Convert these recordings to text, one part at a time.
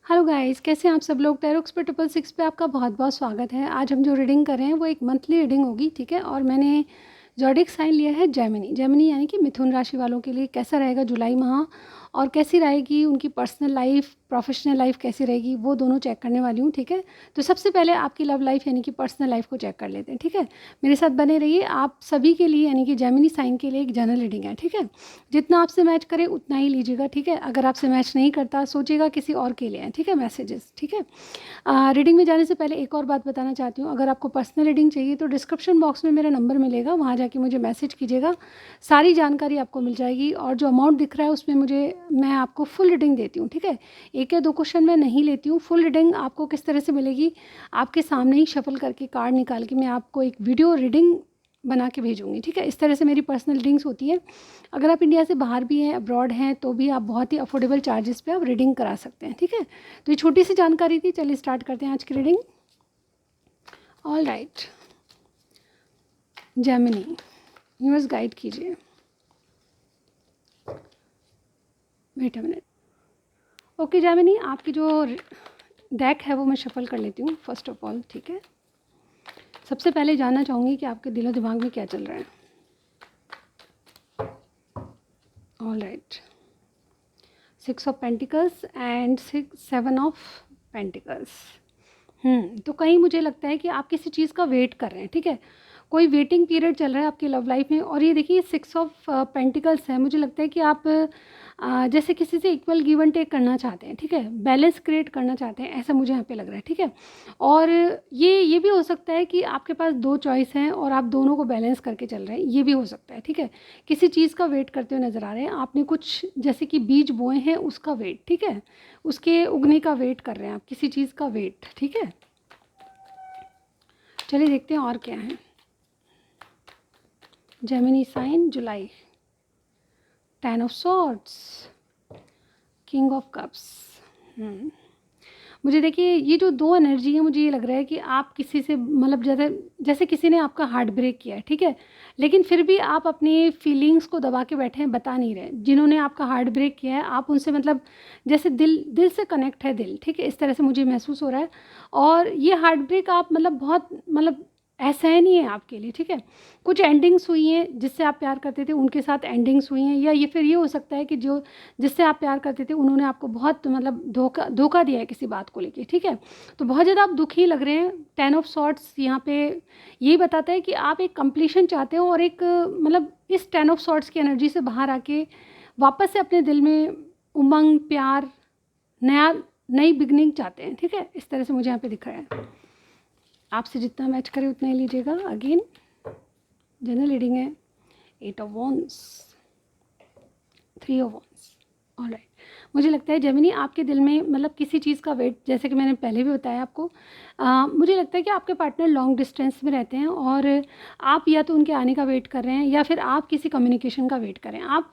Hello guys, कैसे हैं आप सब लोग। टैरो एक्सपर्ट 666 पे आपका बहुत बहुत स्वागत है। आज हम जो रीडिंग कर रहे हैं वो एक मंथली रीडिंग होगी, ठीक है। और मैंने ज़ोडिएक साइन लिया है जेमिनी। जेमिनी यानी कि मिथुन राशि वालों के लिए कैसा रहेगा जुलाई माह, और कैसी रहेगी उनकी पर्सनल लाइफ, प्रोफेशनल लाइफ कैसी रहेगी, वो दोनों चेक करने वाली हूँ, ठीक है। तो सबसे पहले आपकी लव लाइफ यानी कि पर्सनल लाइफ को चेक कर लेते हैं, ठीक है। मेरे साथ बने रहिए। आप सभी के लिए यानी कि जेमिनी साइन के लिए एक जनरल रीडिंग है, ठीक है। जितना आपसे मैच करे उतना ही लीजिएगा, ठीक है। अगर आपसे मैच नहीं करता सोचिएगा किसी और के लिए है, ठीक है, मैसेजेस, ठीक है। रीडिंग में जाने से पहले एक और बात बताना चाहती हूँ। अगर आपको पर्सनल रीडिंग चाहिए तो डिस्क्रिप्शन बॉक्स में मेरा नंबर मिलेगा, वहाँ जाके मुझे मैसेज कीजिएगा, सारी जानकारी आपको मिल जाएगी। और जो अमाउंट दिख रहा है उसमें मैं आपको फुल रीडिंग देती हूँ, ठीक है। एक या दो क्वेश्चन मैं नहीं लेती हूँ। फुल रीडिंग आपको किस तरह से मिलेगी, आपके सामने ही शफल करके कार्ड निकाल के मैं आपको एक वीडियो रीडिंग बना के भेजूँगी, ठीक है। इस तरह से मेरी पर्सनल रीडिंग्स होती है। अगर आप इंडिया से बाहर भी हैं, अब्रॉड हैं, तो भी आप बहुत ही अफोर्डेबल चार्जेस पे आप रीडिंग करा सकते हैं, ठीक है। तो ये छोटी सी जानकारी थी। चलिए स्टार्ट करते हैं आज की reading. All right, Gemini universe guide कीजिए। Wait a minute. Okay Gemini, आपकी जो डेक है वो मैं शफल कर लेती हूँ फर्स्ट ऑफ ऑल, ठीक है। सबसे पहले जानना चाहूँगी कि आपके दिलो दिमाग में क्या चल रहा है। All right, 6 of pentacles and 7 of pentacles. तो कहीं मुझे लगता है कि आप किसी चीज़ का वेट कर रहे हैं, ठीक है। कोई वेटिंग पीरियड चल रहा है आपकी लव लाइफ में। और ये देखिए 6 ऑफ पेंटिकल्स है। मुझे लगता है कि आप जैसे किसी से इक्वल गिव एंड टेक करना चाहते हैं, ठीक है, बैलेंस क्रिएट करना चाहते हैं, ऐसा मुझे यहाँ पे लग रहा है, ठीक है। और ये भी हो सकता है कि आपके पास दो चॉइस हैं और आप दोनों को बैलेंस करके चल रहे हैं, ये भी हो सकता है, ठीक है। किसी चीज़ का वेट करते हुए नज़र आ रहे हैं। आपने कुछ जैसे कि बीज बोए हैं उसका वेट, ठीक है, उसके उगने का वेट कर रहे हैं आप, किसी चीज़ का वेट, ठीक है। चलिए देखते हैं और क्या है। Gemini sign July, 10 of swords, king of cups. मुझे देखिए ये जो दो एनर्जी है, मुझे ये लग रहा है कि आप किसी से मतलब ज़्यादा, जैसे किसी ने आपका हार्ट ब्रेक किया है, ठीक है, लेकिन फिर भी आप अपनी फीलिंग्स को दबा के बैठे हैं, बता नहीं रहे। जिन्होंने आपका हार्ट ब्रेक किया है आप उनसे मतलब जैसे दिल दिल से कनेक्ट है दिल, ठीक है, इस तरह से मुझे महसूस हो रहा है। और ये हार्ट ब्रेक आप मतलब बहुत मतलब असहनीय है आपके लिए, ठीक है। कुछ एंडिंग्स हुई हैं, जिससे आप प्यार करते थे उनके साथ एंडिंग्स हुई हैं, या ये फिर ये हो सकता है कि जो जिससे आप प्यार करते थे उन्होंने आपको बहुत मतलब धोखा दिया है किसी बात को लेके, ठीक है। तो बहुत ज़्यादा आप दुखी लग रहे हैं। 10 ऑफ सॉर्ट्स यहाँ पे यही बताता है कि आप एक कंप्लीशन चाहते हो, और एक मतलब इस 10 ऑफ सॉर्ट्स की एनर्जी से बाहर आके वापस से अपने दिल में उमंग, प्यार, नई बिगनिंग चाहते हैं, ठीक है। इस तरह से मुझे यहाँ पे दिख रहा है। आपसे जितना मैच करे उतना ही लीजिएगा। अगेन जनरल रीडिंग है। 8 of wands, 3 of wands. Alright, मुझे लगता है जेमिनी आपके दिल में मतलब किसी चीज़ का वेट, जैसे कि मैंने पहले भी बताया आपको, मुझे लगता है कि आपके पार्टनर लॉन्ग डिस्टेंस में रहते हैं, और आप या तो उनके आने का वेट कर रहे हैं या फिर आप किसी कम्युनिकेशन का वेट कर रहे हैं। आप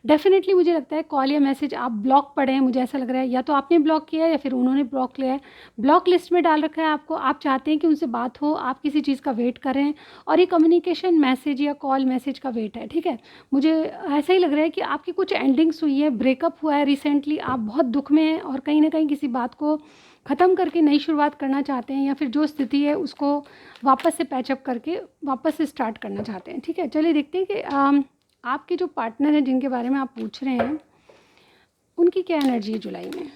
डेफिनेटली मुझे लगता है कॉल या मैसेज आप ब्लॉक पड़े हैं, मुझे ऐसा लग रहा है, या तो आपने ब्लॉक किया है या फिर उन्होंने ब्लॉक लिया है, ब्लॉक लिस्ट में डाल रखा है आपको। आप चाहते हैं कि उनसे बात हो, आप किसी चीज़ का वेट कर रहे हैं, और ये कम्युनिकेशन मैसेज या कॉल मैसेज का वेट है, ठीक है। मुझे ऐसा ही लग रहा है कि आपकी कुछ एंडिंग्स हुई है, ब्रेकअप हुआ है रिसेंटली, आप बहुत दुख में हैं और कहीं ना कहीं किसी बात को ख़त्म करके नई शुरुआत करना चाहते हैं, या फिर जो स्थिति है उसको वापस से पैचअप करके वापस से स्टार्ट करना चाहते हैं, ठीक है। चलिए देखते हैं कि आपके जो पार्टनर हैं जिनके बारे में आप पूछ रहे हैं उनकी क्या एनर्जी है जुलाई में।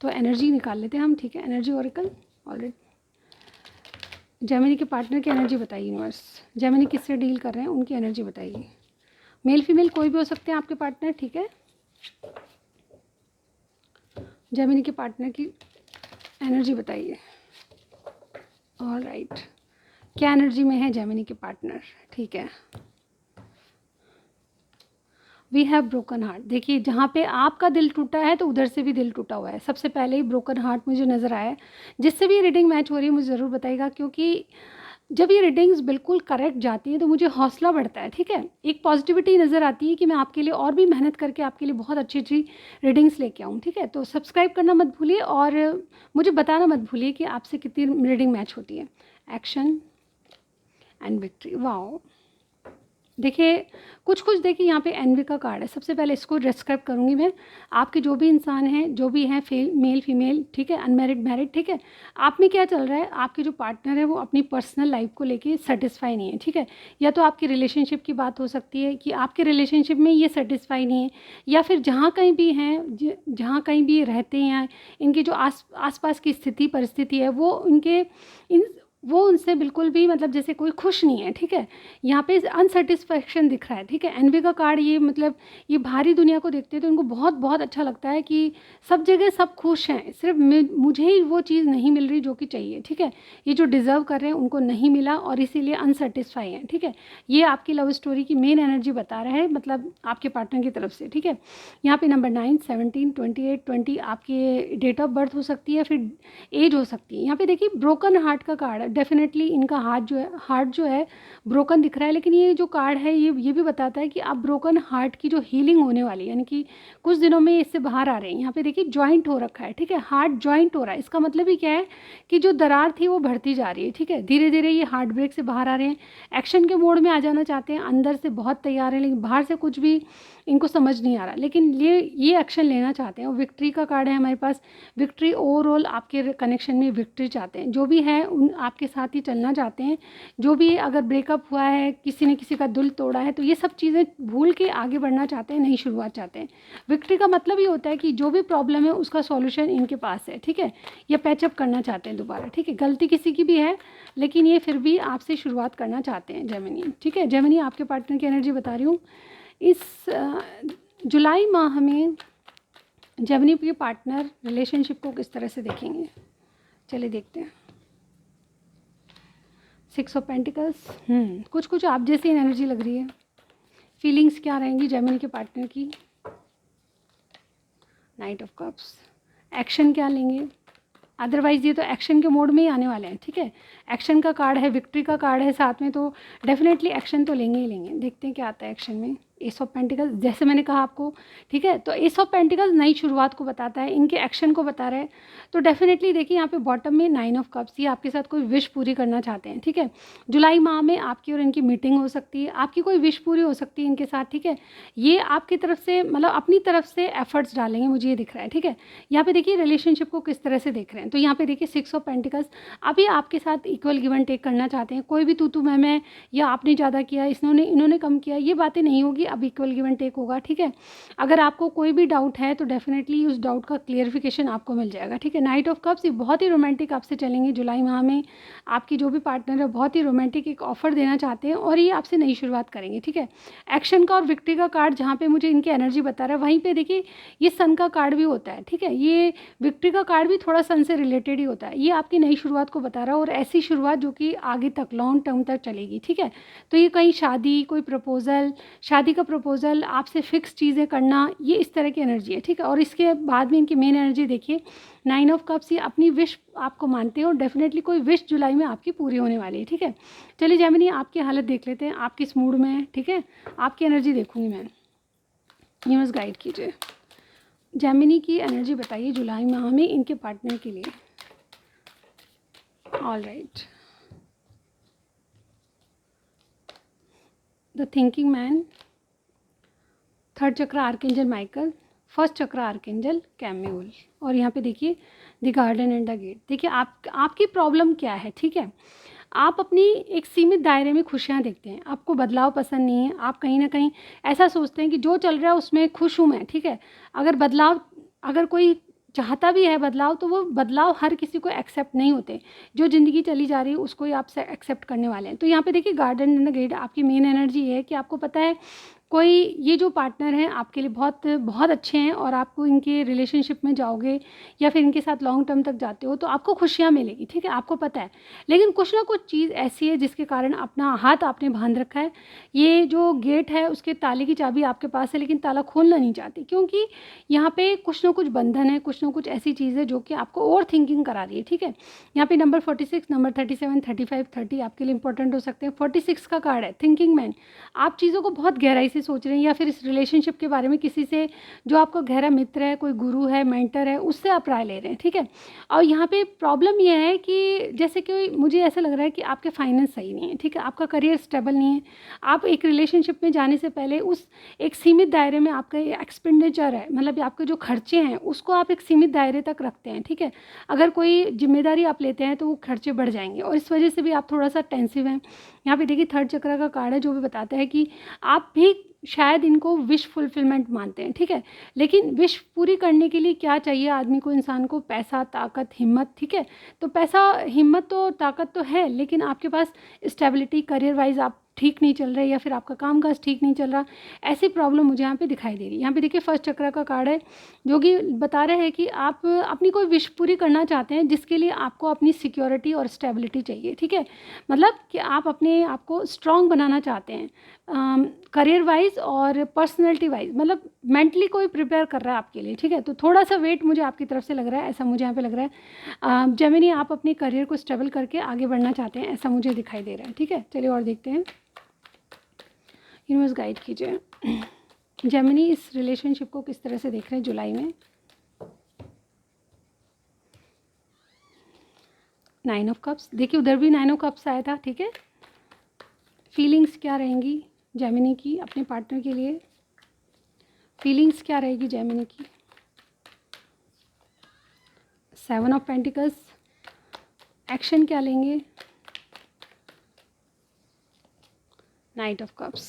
तो एनर्जी निकाल लेते हैं हम, ठीक है। Energy Oracle. ऑलरेडी जेमिनी के पार्टनर की एनर्जी बताइए यूनिवर्स। जेमिनी किससे डील कर रहे हैं उनकी एनर्जी बताइए। मेल फीमेल कोई भी हो सकते हैं आपके पार्टनर, ठीक है। जेमिनी के पार्टनर की एनर्जी बताइए। ऑल राइट, क्या एनर्जी में है जेमिनी के पार्टनर, ठीक है। We have broken heart. देखिए जहाँ पे आपका दिल टूटा है तो उधर से भी दिल टूटा हुआ है। सबसे पहले ही ब्रोकन हार्ट मुझे नज़र आया है। जिससे भी रीडिंग मैच हो रही है मुझे ज़रूर बताइएगा, क्योंकि जब ये रीडिंग्स बिल्कुल करेक्ट जाती हैं तो मुझे हौसला बढ़ता है, ठीक है। एक पॉजिटिविटी नज़र आती है कि मैं आपके लिए और भी मेहनत करके आपके लिए बहुत अच्छी अच्छी रीडिंग्स लेके आऊँ, ठीक है। तो सब्सक्राइब करना मत भूलिए, और मुझे बताना मत भूलिए कि आपसे कितनी रीडिंग मैच होती है। Action and victory, wow. देखिए कुछ देखिए यहाँ पे एनवी का कार्ड है। सबसे पहले इसको डिस्क्राइब करूँगी मैं। आपके जो भी इंसान हैं, जो भी हैं, मेल फीमेल, ठीक है, अनमैरिड मैरिड, ठीक है, आप में क्या चल रहा है, आपके जो पार्टनर है वो अपनी पर्सनल लाइफ को लेके सेटिस्फाई नहीं है, ठीक है। या तो आपकी रिलेशनशिप की बात हो सकती है कि आपके रिलेशनशिप में ये सेटिस्फाई नहीं है, या फिर जहाँ कहीं भी हैं, जहाँ कहीं भी रहते हैं, इनकी जो आसपास की स्थिति परिस्थिति है वो इनके इन वो उनसे बिल्कुल भी मतलब जैसे कोई खुश नहीं है, ठीक है। यहाँ पे अनसेटिस्फैक्शन दिख रहा है, ठीक है। एनवी का कार्ड ये मतलब ये बाहरी दुनिया को देखते हैं तो इनको बहुत बहुत अच्छा लगता है कि सब जगह सब खुश हैं, सिर्फ मुझे ही वो चीज़ नहीं मिल रही जो कि चाहिए, ठीक है। ये जो डिज़र्व कर रहे हैं उनको नहीं मिला और इसीलिए अनसेटिस्फाई हैं, ठीक है। ये आपकी लव स्टोरी की मेन एनर्जी बता रहा है, मतलब आपके पार्टनर की तरफ से, ठीक है। यहाँ पे नंबर 9, 17, 28, 20 आपके डेट ऑफ बर्थ हो सकती है, फिर एज हो सकती है। यहाँ पे देखिए ब्रोकन हार्ट का कार्ड है। डेफिनेटली इनका हार्ट जो है ब्रोकन दिख रहा है, लेकिन ये जो कार्ड है ये भी बताता है कि आप ब्रोकन हार्ट की जो हीलिंग होने वाली है, यानी कि कुछ दिनों में इससे बाहर आ रहे हैं। यहाँ पे देखिए जॉइंट हो रखा है, ठीक है, हार्ट जॉइंट हो रहा है। इसका मतलब ही क्या है कि जो दरार थी वो बढ़ती जा रही है, ठीक है। धीरे धीरे ये हार्ट ब्रेक से बाहर आ रहे हैं, एक्शन के मोड में आ जाना चाहते हैं, अंदर से बहुत तैयार हैं लेकिन बाहर से कुछ भी इनको समझ नहीं आ रहा, लेकिन ये एक्शन लेना चाहते हैं। और विक्ट्री का कार्ड है हमारे पास। विक्ट्री ओवरऑल आपके कनेक्शन में विक्ट्री चाहते हैं, जो भी है उन आपके साथ ही चलना चाहते हैं। जो भी अगर ब्रेकअप हुआ है, किसी ने किसी का दिल तोड़ा है, तो ये सब चीज़ें भूल के आगे बढ़ना चाहते हैं, नई शुरुआत चाहते हैं। विक्ट्री का मतलब ये होता है कि जो भी प्रॉब्लम है उसका सॉल्यूशन इनके पास है, ठीक है। ये पैचअप करना चाहते हैं दोबारा, ठीक है। गलती किसी की भी है लेकिन ये फिर भी आपसे शुरुआत करना चाहते हैं जेमिनी, ठीक है। जेमिनी आपके पार्टनर की एनर्जी बता रही हूँ। इस जुलाई माह में जेमिनी के पार्टनर रिलेशनशिप को किस तरह से देखेंगे, चलिए देखते हैं। 6 ऑफ पेंटिकल्स, कुछ आप जैसी एनर्जी लग रही है। फीलिंग्स क्या रहेंगी जेमिनी के पार्टनर की। नाइट ऑफ कप्स, एक्शन क्या लेंगे। अदरवाइज़ ये तो एक्शन के मोड में ही आने वाले हैं, ठीक है। एक्शन का कार्ड है, विक्ट्री का कार्ड है साथ में, तो डेफिनेटली एक्शन तो लेंगे ही लेंगे। देखते हैं क्या आता है एक्शन में। एस ऑफ पेंटिकल्स, जैसे मैंने कहा आपको, ठीक है, तो एस ऑफ पेंटिकल्स नई शुरुआत को बताता है, इनके एक्शन को बता रहा है। तो डेफिनेटली देखिए यहाँ पे बॉटम में 9 ऑफ कप्स, ये आपके साथ कोई विश पूरी करना चाहते हैं, ठीक है। जुलाई माह में आपकी और इनकी मीटिंग हो सकती है, आपकी कोई विश पूरी हो सकती है इनके साथ, ठीक है। ये आपकी तरफ से मतलब अपनी तरफ से एफर्ट्स डालेंगे, मुझे ये दिख रहा है, ठीक है। यहाँ पे देखिए रिलेशनशिप को किस तरह से देख रहे हैं। तो यहाँ पे देखिए 6 ऑफ पेंटिकल्स, अभी आपके साथ इक्वल गिव एंड टेक करना चाहते हैं। कोई भी तू मैं या आपने ज़्यादा किया, इन्होंने कम किया, ये बातें नहीं होगी, अब इक्वल गिव एंड टेक होगा, ठीक है। अगर आपको कोई भी डाउट है तो डेफिनेटली उस डाउट का क्लियरिफिकेशन आपको मिल जाएगा, ठीक है। नाइट ऑफ कप्स, ये बहुत ही रोमांटिक आपसे चलेंगे जुलाई माह में। आपकी जो भी पार्टनर है बहुत ही रोमांटिक एक ऑफर देना चाहते हैं और ये आपसे नई शुरुआत करेंगे, ठीक है। एक्शन का और विक्ट्री का कार्ड जहाँ पे मुझे इनकी एनर्जी बता रहा है, वहीं पे देखिए ये सन का कार्ड भी होता है, ठीक है। ये विक्ट्री का कार्ड भी थोड़ा सन से रिलेटेड ही होता है। ये आपकी नई शुरुआत को बता रहा है और ऐसी शुरुआत जो कि आगे तक लॉन्ग टर्म तक चलेगी, ठीक है। तो ये कहीं शादी, कोई प्रपोजल, शादी का प्रपोजल, आपसे फिक्स चीज़ें करना, ये इस तरह की एनर्जी है, ठीक है। और इसके बाद में इनकी मेन एनर्जी देखिए 9 ऑफ कप्स, ये अपनी विश आपको मानते हैं और डेफिनेटली कोई विश जुलाई में आपकी पूरी होने वाली है, ठीक है। चलिए जेमिनी आपकी हालत देख लेते हैं, आप किस मूड में हैं, ठीक है। आपकी एनर्जी देखूंगी मैं, यूनिवर्स गाइड कीजिए। जेमिनी की एनर्जी बताइए जुलाई माह में इनके पार्टनर के लिए। All right, the thinking man, third chakra archangel Michael, first chakra archangel Camael, और यहाँ पे देखिए the garden and the gate. देखिए आपकी प्रॉब्लम क्या है, ठीक है। आप अपनी एक सीमित दायरे में खुशियाँ देखते हैं, आपको बदलाव पसंद नहीं है। आप कहीं ना कहीं ऐसा सोचते हैं कि जो चल रहा है उसमें खुश हूँ मैं, ठीक है। अगर कोई चाहता भी है बदलाव, तो वो बदलाव हर किसी को एक्सेप्ट नहीं होते। जो ज़िंदगी चली जा रही है उसको ही आप एक्सेप्ट करने वाले हैं। तो यहाँ पे देखिए गार्डन एंड द गेट, आपकी मेन एनर्जी है कि आपको पता है कोई ये जो पार्टनर हैं आपके लिए बहुत बहुत अच्छे हैं और आपको इनके रिलेशनशिप में जाओगे या फिर इनके साथ लॉन्ग टर्म तक जाते हो तो आपको खुशियाँ मिलेगी, ठीक है, आपको पता है। लेकिन कुछ ना कुछ चीज़ ऐसी है जिसके कारण अपना हाथ आपने बांध रखा है। ये जो गेट है उसके ताले की चाबी आपके पास है लेकिन ताला खोलना नहीं चाहती, क्योंकि यहाँ पे कुछ ना कुछ बंधन है, कुछ ना कुछ ऐसी चीज़ है जो कि आपको ओवर थिंकिंग करा रही है, ठीक है। यहाँ पे नंबर 46, नंबर 37, 35, 30 आपके लिए इंपॉर्टेंट हो सकते हैं। 46 का कार्ड है थिंकिंग मैन, आप चीज़ों को बहुत गहराई से की सोच रहे हैं, या फिर इस रिलेशनशिप के बारे में किसी से जो आपका गहरा मित्र है, कोई गुरु है, मेंटर है, उससे आप राय ले रहे हैं, ठीक है। और यहाँ पे प्रॉब्लम ये है कि जैसे कि मुझे ऐसा लग रहा है कि आपके फाइनेंस सही नहीं है, ठीक है, आपका करियर स्टेबल नहीं है। आप एक रिलेशनशिप में जाने से पहले उस एक सीमित दायरे में आपका एक्सपेंडिचर है, मतलब आपके जो खर्चे हैं उसको आप एक सीमित दायरे तक रखते हैं, ठीक है। अगर कोई जिम्मेदारी आप लेते हैं तो वो खर्चे बढ़ जाएंगे, और इस वजह से भी आप थोड़ा सा टेंसिव हैं। यहाँ पे देखिए थर्ड चक्र का कार्ड है जो भी बताता है कि आप भी शायद इनको विश फुलफिलमेंट मानते हैं, ठीक है। लेकिन विश पूरी करने के लिए क्या चाहिए आदमी को, इंसान को? पैसा, ताकत, हिम्मत, ठीक है। तो पैसा, हिम्मत तो, ताकत तो है, लेकिन आपके पास स्टेबिलिटी, करियर वाइज आप ठीक नहीं चल रहे, या फिर आपका कामकाज ठीक नहीं चल रहा, ऐसी प्रॉब्लम मुझे यहाँ पे दिखाई दे रही है। यहाँ पे देखिए फर्स्ट चक्र का कार्ड है जो कि बता रहे हैं कि आप अपनी कोई विश पूरी करना चाहते हैं, जिसके लिए आपको अपनी सिक्योरिटी और स्टेबिलिटी चाहिए, ठीक है। मतलब कि आप अपने आप को स्ट्रॉन्ग बनाना चाहते हैं करियर वाइज और पर्सनैलिटी वाइज, मतलब मेंटली कोई प्रिपेयर कर रहा है आपके लिए, ठीक है। तो थोड़ा सा वेट मुझे आपकी तरफ से लग रहा है, ऐसा मुझे यहाँ पे लग रहा है। जेमिनी, आप अपने करियर को स्टेबल करके आगे बढ़ना चाहते हैं, ऐसा मुझे दिखाई दे रहा है, ठीक है। चलिए और देखते हैं, यूनिवर्स गाइड कीजिए जेमिनी इस रिलेशनशिप को किस तरह से देख रहे हैं जुलाई में। 9 ऑफ कप्स, देखिए उधर भी 9 ऑफ कप्स आया था, ठीक है। फीलिंग्स क्या रहेंगी जेमिनी की अपने पार्टनर के लिए? फीलिंग्स क्या रहेगी जेमिनी की? 7 ऑफ पेंटिकल्स, एक्शन क्या लेंगे? Night of cups,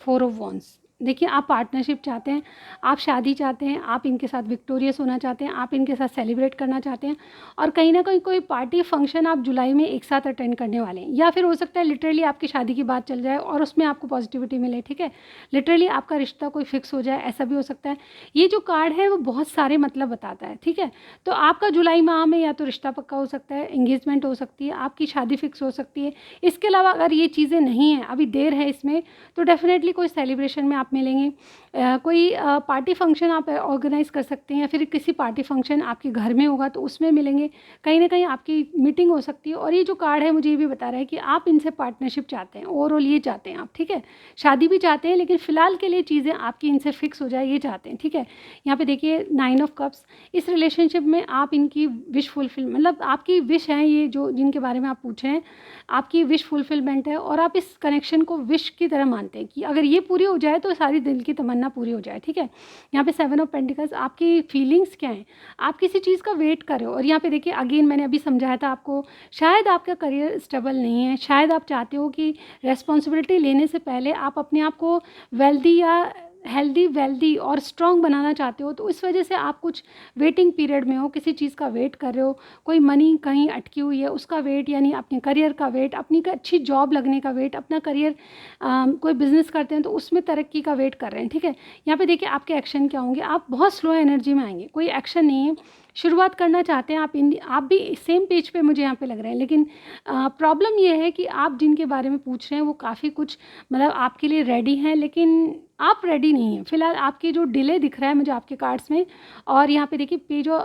4 of wands. देखिए आप पार्टनरशिप चाहते हैं, आप शादी चाहते हैं, आप इनके साथ विक्टोरियस होना चाहते हैं, आप इनके साथ सेलिब्रेट करना चाहते हैं, और कहीं ना कहीं कोई पार्टी फंक्शन आप जुलाई में एक साथ अटेंड करने वाले हैं, या फिर हो सकता है लिटरली आपकी शादी की बात चल जाए और उसमें आपको पॉजिटिविटी मिले, ठीक है। लिटरली आपका रिश्ता कोई फिक्स हो जाए, ऐसा भी हो सकता है। ये जो कार्ड है वो बहुत सारे मतलब बताता है, ठीक है। तो आपका जुलाई माह में या तो रिश्ता पक्का हो सकता है, एंगेजमेंट हो सकती है, आपकी शादी फिक्स हो सकती है। इसके अलावा अगर ये चीज़ें नहीं हैं, अभी देर है इसमें, तो डेफिनेटली कोई सेलिब्रेशन में आप मिलेंगे, कोई पार्टी फंक्शन आप ऑर्गेनाइज कर सकते हैं, या फिर किसी पार्टी फंक्शन आपके घर में होगा तो उसमें मिलेंगे, कहीं ना कहीं आपकी मीटिंग हो सकती है। और ये जो कार्ड है मुझे ये भी बता रहा है कि आप इनसे पार्टनरशिप चाहते हैं, ओवरऑल ये चाहते हैं आप, ठीक है। शादी भी चाहते हैं, लेकिन फ़िलहाल के लिए चीज़ें आपकी इनसे फिक्स हो जाए ये चाहते हैं, ठीक है। यहाँ पे देखिए 9 ऑफ कप्स, इस रिलेशनशिप में आप इनकी विश फुलफिल, मतलब आपकी विश है ये जो जिनके बारे में आप पूछ रहे हैं, आपकी विश फुलफिलमेंट है, और आप इस कनेक्शन को विश की तरह मानते हैं कि अगर ये पूरी हो जाए तो सारी दिल की तमन्ना पूरी हो जाए, ठीक है। यहाँ पे 7 ऑफ पेंटिकल्स, आपकी फीलिंग्स क्या हैं? आप किसी चीज़ का वेट कर रहे हो, और यहाँ पे देखिए अगेन मैंने अभी समझाया था आपको, शायद आपका करियर स्टेबल नहीं है, शायद आप चाहते हो कि रेस्पॉन्सिबिलिटी लेने से पहले आप अपने आप को वेल्दी या हेल्दी, वेल्दी और स्ट्रॉन्ग बनाना चाहते हो, तो इस वजह से आप कुछ वेटिंग पीरियड में हो, किसी चीज़ का वेट कर रहे हो, कोई मनी कहीं अटकी हुई है उसका वेट, यानी अपने करियर का वेट, अपनी अच्छी जॉब लगने का वेट, अपना करियर, कोई बिजनेस करते हैं तो उसमें तरक्की का वेट कर रहे हैं, ठीक है। यहाँ पे देखिए आपके एक्शन क्या होंगे, आप बहुत स्लो एनर्जी में आएंगे, कोई एक्शन नहीं है, शुरुआत करना चाहते हैं आप भी सेम पेज पे मुझे यहाँ पे लग रहे हैं, लेकिन प्रॉब्लम ये है कि आप जिनके बारे में पूछ रहे हैं वो काफ़ी कुछ मतलब आपके लिए रेडी हैं, लेकिन आप रेडी नहीं हैं फिलहाल। आपकी जो डिले दिख रहा है मुझे आपके कार्ड्स में, और यहाँ पे देखिए पे जो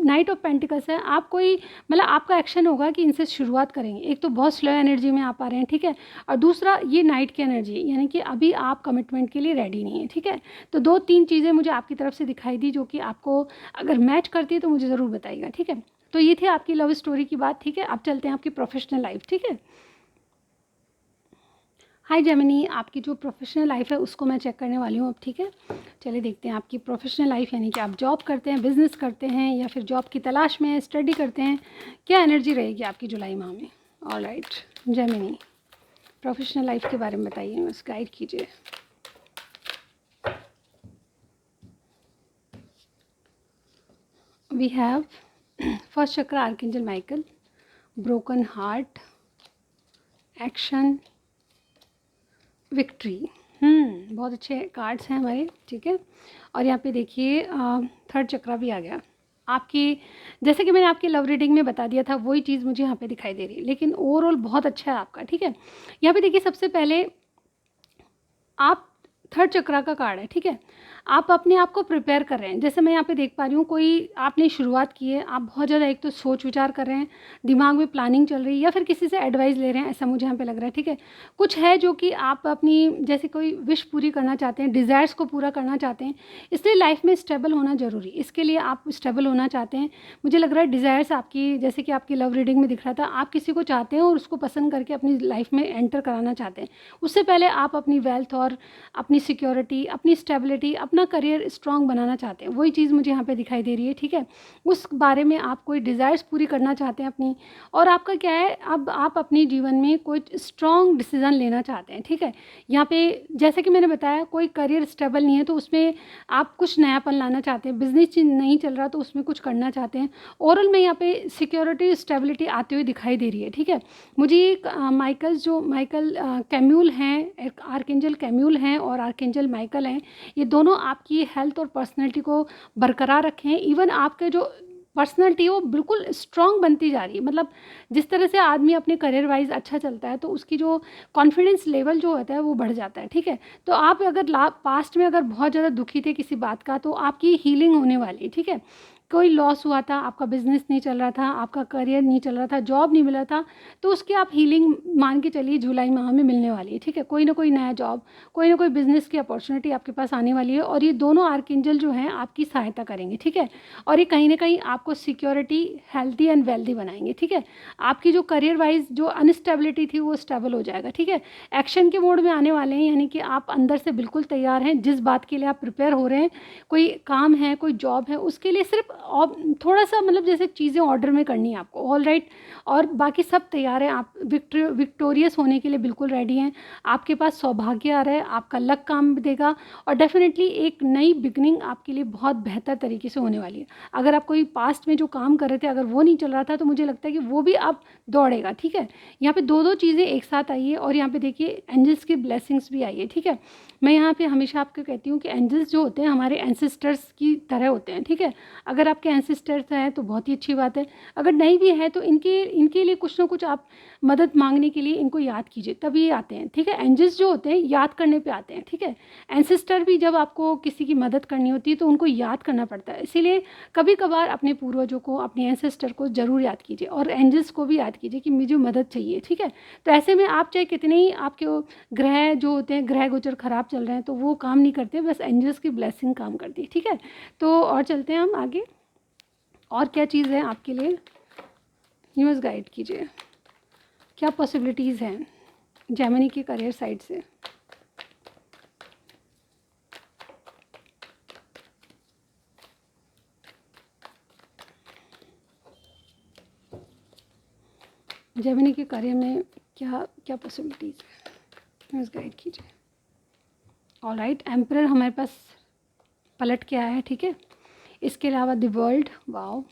नाइट ऑफ पेंटिकल्स है, आप कोई मतलब आपका एक्शन होगा कि इनसे शुरुआत करेंगे। एक तो बहुत स्लो एनर्जी में आप आ रहे हैं, ठीक है, और दूसरा ये नाइट की एनर्जी, यानी कि अभी आप कमिटमेंट के लिए रेडी नहीं है, ठीक है। तो 2-3 चीज़ें मुझे आपकी तरफ से दिखाई दी जो कि आपको अगर मैच करती है तो मुझे ज़रूर बताइएगा, ठीक है। तो ये थी आपकी लव स्टोरी की बात, ठीक है। अब चलते हैं आपकी प्रोफेशनल लाइफ, ठीक है। हाय जेमिनी, आपकी जो प्रोफेशनल लाइफ है उसको मैं चेक करने वाली हूँ अब, ठीक है। चलिए देखते हैं आपकी प्रोफेशनल लाइफ, यानी कि आप जॉब करते हैं, बिजनेस करते हैं, या फिर जॉब की तलाश में स्टडी करते हैं, क्या एनर्जी रहेगी आपकी जुलाई माह में। ऑलराइट जेमिनी, प्रोफेशनल लाइफ के बारे में बताइए, बस गाइड कीजिए। We have first chakra archangel Michael, broken heart, action, victory. बहुत अच्छे कार्ड्स हैं हमारे, ठीक है। और यहाँ पे देखिए थर्ड चक्रा भी आ गया आपकी, जैसे कि मैंने आपकी लव रीडिंग में बता दिया था वही चीज़ मुझे यहाँ पे दिखाई दे रही है, लेकिन ओवरऑल बहुत अच्छा है आपका, ठीक है। यहाँ पे देखिए सबसे पहले आप थर्ड चक्रा का कार्ड है, ठीक है। आप अपने आप को प्रिपेयर कर रहे हैं। जैसे मैं यहाँ पे देख पा रही हूँ, कोई आपने शुरुआत की है, आप बहुत ज़्यादा एक तो सोच विचार कर रहे हैं, दिमाग में प्लानिंग चल रही है, या फिर किसी से एडवाइस ले रहे हैं, ऐसा मुझे यहाँ पे लग रहा है, ठीक है। कुछ है जो कि आप अपनी जैसे कोई विश पूरी करना चाहते हैं, डिज़ायर्स को पूरा करना चाहते हैं, इसलिए लाइफ में स्टेबल होना ज़रूरी, इसके लिए आप स्टेबल होना चाहते हैं। मुझे लग रहा है डिज़ायर्स आपकी, जैसे कि आपकी लव रीडिंग में दिख रहा था, आप किसी को चाहते हैं और उसको पसंद करके अपनी लाइफ में एंटर कराना चाहते हैं। उससे पहले आप अपनी वेल्थ और अपनी सिक्योरिटी, अपनी स्टेबिलिटी, अपना करियर स्ट्रॉन्ग बनाना चाहते हैं, वही चीज़ मुझे यहाँ पे दिखाई दे रही है, ठीक है। उस बारे में आप कोई डिज़ायर्स पूरी करना चाहते हैं अपनी, और आपका क्या है, अब आप अपने जीवन में कोई स्ट्रॉन्ग डिसीज़न लेना चाहते हैं, ठीक है। यहाँ पे जैसे कि मैंने बताया, कोई करियर स्टेबल नहीं है तो उसमें आप कुछ नयापन लाना चाहते हैं, बिजनेस नहीं चल रहा तो उसमें कुछ करना चाहते हैं। ओवरऑल में यहाँ पे सिक्योरिटी, स्टेबिलिटी आती हुई दिखाई दे रही है, ठीक है। मुझे एक माइकल कैम्यूल हैं, एक आर्कएंजल कैम्यूल हैं और आर्कएंजल माइकल हैं, ये दोनों आपकी हेल्थ और पर्सनैलिटी को बरकरार रखें। इवन आपके जो पर्सनैलिटी है वो बिल्कुल स्ट्रॉन्ग बनती जा रही है। मतलब जिस तरह से आदमी अपने करियर वाइज अच्छा चलता है तो उसकी जो कॉन्फिडेंस लेवल जो होता है वो बढ़ जाता है, ठीक है। तो आप अगर पास्ट में अगर बहुत ज़्यादा दुखी थे किसी बात का, तो आपकी हीलिंग होने वाली है, ठीक है। कोई लॉस हुआ था, आपका बिजनेस नहीं चल रहा था, आपका करियर नहीं चल रहा था, जॉब नहीं मिला था, तो उसकी आप हीलिंग मान के चलिए जुलाई माह में मिलने वाली है, ठीक है। कोई ना कोई नया जॉब, कोई ना कोई बिजनेस की अपॉर्चुनिटी आपके पास आने वाली है, और ये दोनों आर्कएंजल जो हैं आपकी सहायता करेंगे, ठीक है। और ये कहीं ना कहीं आपको सिक्योरिटी, हेल्थी एंड वेल्दी बनाएंगे, ठीक है। आपकी जो करियर वाइज जो अनस्टेबिलिटी थी वो स्टेबल हो जाएगा, ठीक है। एक्शन के मोड में आने वाले हैं, यानी कि आप अंदर से बिल्कुल तैयार हैं, जिस बात के लिए आप प्रिपेयर हो रहे हैं, कोई काम है, कोई जॉब है, उसके लिए सिर्फ थोड़ा सा मतलब जैसे चीज़ें ऑर्डर में करनी है आपको, ऑल राइट। और बाकी सब तैयार है, आप विक्टोरियस होने के लिए बिल्कुल रेडी हैं। आपके पास सौभाग्य आ रहा है, आपका लक काम देगा, और डेफिनेटली एक नई बिगनिंग आपके लिए बहुत बेहतर तरीके से होने वाली है। अगर आप कोई पास्ट में जो काम कर रहे थे अगर वो नहीं चल रहा था, तो मुझे लगता है कि वो भी अब दौड़ेगा, ठीक है। यहाँ पे दो दो चीज़ें एक साथ आई है, और यहाँ पे देखिए एंजल्स की ब्लेसिंग्स भी आई है, ठीक है। मैं यहाँ पे हमेशा आपको कहती हूँ कि एंजल्स जो होते हैं हमारे एंसेस्टर्स की तरह होते हैं, ठीक है। अगर आपके एंसेस्टर्स हैं तो बहुत ही अच्छी बात है, अगर नहीं भी है तो इनके लिए कुछ ना कुछ आप मदद मांगने के लिए इनको याद कीजिए, तभी आते हैं, ठीक है। एंजल्स जो होते हैं याद करने पे आते हैं, ठीक है। एंसेस्टर भी जब आपको किसी की मदद करनी होती है तो उनको याद करना पड़ता है, इसीलिए कभी कभार अपने पूर्वजों को, अपने एंसेस्टर को ज़रूर याद कीजिए, और एंजल्स को भी याद कीजिए कि मुझे मदद चाहिए, ठीक है। तो ऐसे में आप चाहे कितने ही आपके ग्रह जो होते हैं, ग्रह गोचर खराब चल रहे हैं, तो वो काम नहीं करते, बस एंजल्स की ब्लेसिंग काम करती है, ठीक है। तो और चलते हैं हम आगे, और क्या चीज़ है आपके लिए, न्यूज़ गाइड कीजिए, क्या पॉसिबिलिटीज़ हैं जेमिनी के करियर साइड से। जेमिनी के करियर में क्या क्या पॉसिबिलिटीज़ है, न्यूज़ गाइड कीजिए। ऑल राइट, एम्परर हमारे पास पलट के आया है, ठीक है। इसके अलावा the world, wow,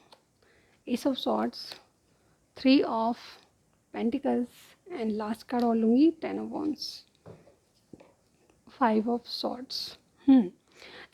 S of swords, 3 of pentacles, and last card और लूँगी 10 ऑफ वॉन्ड्स, 5 ऑफ सॉर्ड्स।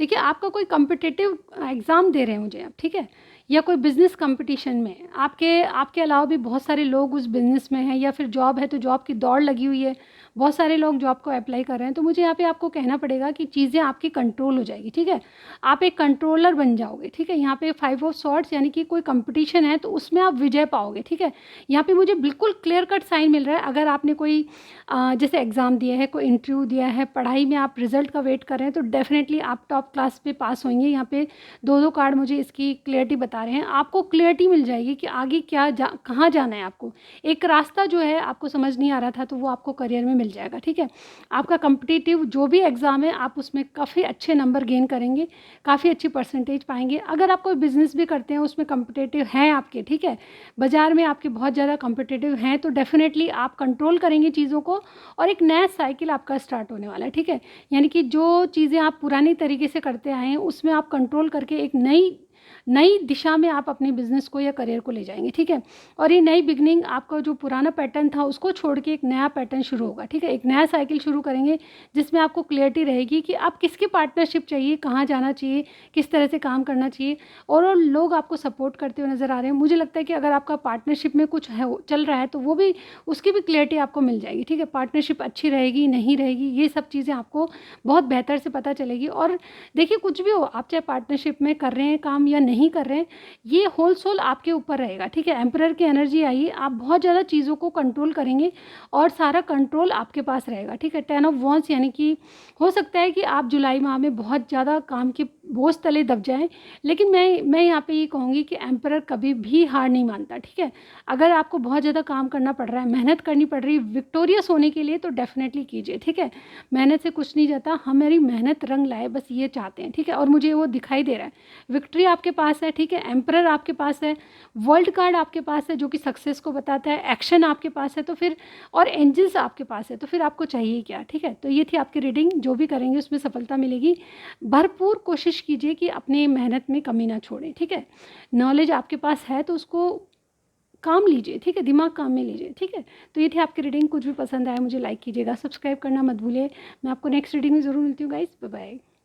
देखिए आपका कोई कम्पिटिटिव एग्ज़ाम दे रहे हैं मुझे आप, ठीक है, या कोई बिज़नेस कंपटीशन में आपके अलावा भी बहुत सारे लोग उस बिज़नेस में हैं, या फिर जॉब है तो जॉब की दौड़ लगी हुई है, बहुत सारे लोग जॉब को अप्लाई कर रहे हैं। तो मुझे यहाँ पे आपको कहना पड़ेगा कि चीज़ें आपकी कंट्रोल हो जाएगी, ठीक है। आप एक कंट्रोलर बन जाओगे, ठीक है। यहाँ पे 5 ऑफ सॉर्ड्स यानी कि कोई कंपटीशन है तो उसमें आप विजय पाओगे, ठीक है। यहाँ पे मुझे बिल्कुल क्लियर कट साइन मिल रहा है। अगर आपने कोई जैसे एग्ज़ाम दिया है, कोई इंटरव्यू दिया है, पढ़ाई में आप रिजल्ट का वेट कर रहे हैं, तो डेफिनेटली आप टॉप क्लास पे पास होंगे। यहाँ पे दो कार्ड मुझे इसकी क्लियरिटी बता रहे हैं, आपको क्लियरिटी मिल जाएगी कि आगे कहाँ जाना है आपको। एक रास्ता जो है आपको समझ नहीं आ रहा था तो वो आपको करियर में मिल जाएगा, ठीक है। आपका कम्पिटिटिव जो भी एग्ज़ाम है आप उसमें काफ़ी अच्छे नंबर गेन करेंगे, काफ़ी अच्छी परसेंटेज पाएंगे। अगर आप कोई बिज़नेस भी करते हैं उसमें कम्पिटिटिव हैं आपके, ठीक है, बाज़ार में आपके बहुत ज़्यादा कम्पिटिटिव हैं, तो डेफिनेटली आप कंट्रोल करेंगे चीज़ों को, और एक नया साइकिल आपका स्टार्ट होने वाला है, ठीक है। यानी कि जो चीज़ें आप पुरानी तरीके से करते आए हैं उसमें आप कंट्रोल करके एक नई नई दिशा में आप अपने बिज़नेस को या करियर को ले जाएँगे, ठीक है? और ये नई बिगिनिंग, आपका जो पुराना पैटर्न था उसको छोड़ के एक नया पैटर्न शुरू होगा, ठीक है? एक नया साइकिल शुरू करेंगे जिसमें आपको क्लैरिटी रहेगी कि आप किसकी पार्टनरशिप चाहिए, कहाँ जाना चाहिए, किस तरह से काम करना चाहिए, और लोग आपको सपोर्ट करते हुए नज़र आ रहे हैं। मुझे लगता है कि अगर आपका पार्टनरशिप में कुछ है चल रहा है तो वो भी, उसकी भी क्लैरिटी आपको मिल जाएगी, ठीक है? पार्टनरशिप अच्छी रहेगी, नहीं रहेगी, ये सब चीज़ें आपको बहुत बेहतर से पता चलेगी। और देखिए, कुछ भी हो, आप चाहे पार्टनरशिप में कर रहे हैं काम या नहीं कर रहे हैं, ये होल सोल आपके ऊपर रहेगा, ठीक है? एम्परर की एनर्जी आई है, आप बहुत ज़्यादा चीज़ों को कंट्रोल करेंगे और सारा कंट्रोल आपके पास रहेगा, ठीक है? 10 ऑफ वांड्स, यानी कि हो सकता है कि आप जुलाई माह में बहुत ज़्यादा काम के बोझ तले दब जाएँ, लेकिन मैं यहाँ पे ये कहूँगी कि एम्परर कभी भी हार नहीं मानता, ठीक है? अगर आपको बहुत ज़्यादा काम करना पड़ रहा है, मेहनत करनी पड़ रही है विक्टोरियस होने के लिए, तो डेफ़िनेटली कीजिए, ठीक है? मेहनत से कुछ नहीं जाता, हमारी मेहनत रंग लाए, बस ये चाहते हैं, ठीक है? और मुझे वो दिखाई दे रहा है, विक्ट्री आपके पास है, ठीक है? एम्परर आपके पास है, वर्ल्ड कार्ड आपके पास है जो कि सक्सेस को बताता है, एक्शन आपके पास है, तो फिर और एंजल्स आपके पास है, तो फिर आपको चाहिए क्या, ठीक है? तो ये थी आपकी रीडिंग, जो भी करेंगे उसमें सफलता मिलेगी। भरपूर कोशिश कीजिए कि अपनी मेहनत में कमी ना छोड़ें, ठीक है? नॉलेज आपके पास है तो उसको काम लीजिए, ठीक है? दिमाग काम में लीजिए, ठीक है? तो ये थी आपकी रीडिंग, कुछ भी पसंद आए मुझे लाइक कीजिएगा, सब्सक्राइब करना मत भूलिए। मैं आपको नेक्स्ट रीडिंग में ज़रूर मिलती हूँ गाइस, बाय बाय।